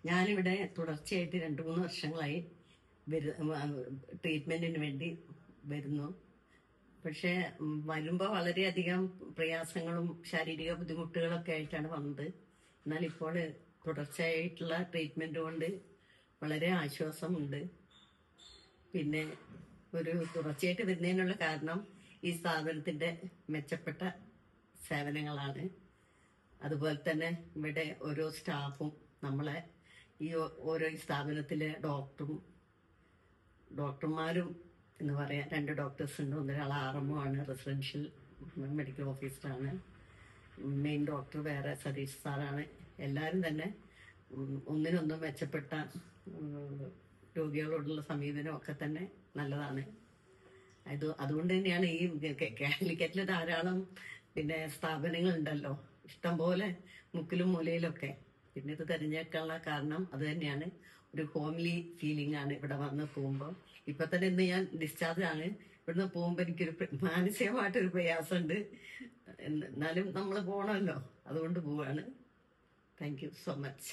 ഞാനിവിടെ തുടർച്ചയായിട്ട് 2-3 വർഷങ്ങളായി ട്രീറ്റ്മെന്റിന് വേണ്ടി വരുന്നു. പക്ഷെ വരുമ്പോൾ വളരെയധികം പ്രയാസങ്ങളും ശാരീരിക ബുദ്ധിമുട്ടുകളൊക്കെ ആയിട്ടാണ് വന്നത്. എന്നാൽ ഇപ്പോൾ തുടർച്ചയായിട്ടുള്ള ട്രീറ്റ്മെന്റ് കൊണ്ട് വളരെ ആശ്വാസമുണ്ട്. പിന്നെ ഒരു തുടർച്ചയായിട്ട് വരുന്നതിനുള്ള കാരണം ഈ സ്ഥാപനത്തിന്റെ മെച്ചപ്പെട്ട സേവനങ്ങളാണ്. അതുപോലെ തന്നെ ഇവിടെ ഓരോ സ്റ്റാഫും നമ്മളെ ഈ ഓരോ സ്ഥാപനത്തിലെ ഡോക്ടർമാരും എന്ന് പറയാൻ 2 ഡോക്ടേഴ്സ് ഉണ്ട്. ഒരാൾ RMO ആണ്, റെസിഡൻഷ്യൽ മെഡിക്കൽ ഓഫീസറാണ്. മെയിൻ ഡോക്ടർ വേറെ സതീഷ് സാറാണ്. എല്ലാവരും തന്നെ ഒന്നിനൊന്നും മെച്ചപ്പെട്ട രോഗികളോടുള്ള സമീപനമൊക്കെ തന്നെ നല്ലതാണ്. അതുകൊണ്ട് തന്നെയാണ് ഈ കാലിക്കറ്റിൽ ധാരാളം സ്ഥാപനങ്ങളുണ്ടല്ലോ, ഇഷ്ടംപോലെ മുക്കിലും മൂലയിലൊക്കെ. പിന്നെ ഇത് തിരഞ്ഞെടുക്കാനുള്ള കാരണം അത് തന്നെയാണ്. ഒരു ഹോംലി ഫീലിംഗ് ആണ് ഇവിടെ വന്ന് പോകുമ്പോൾ. ഇപ്പൊ തന്നെ ഇന്ന് ഞാൻ ഡിസ്ചാർജ് ആണ്. ഇവിടുന്ന് പോകുമ്പോൾ എനിക്കൊരു മാനസികമായിട്ടൊരു പ്രയാസമുണ്ട്. എന്നാലും നമ്മൾ പോകണമല്ലോ, അതുകൊണ്ട് പോവാണ്. Thank you so much.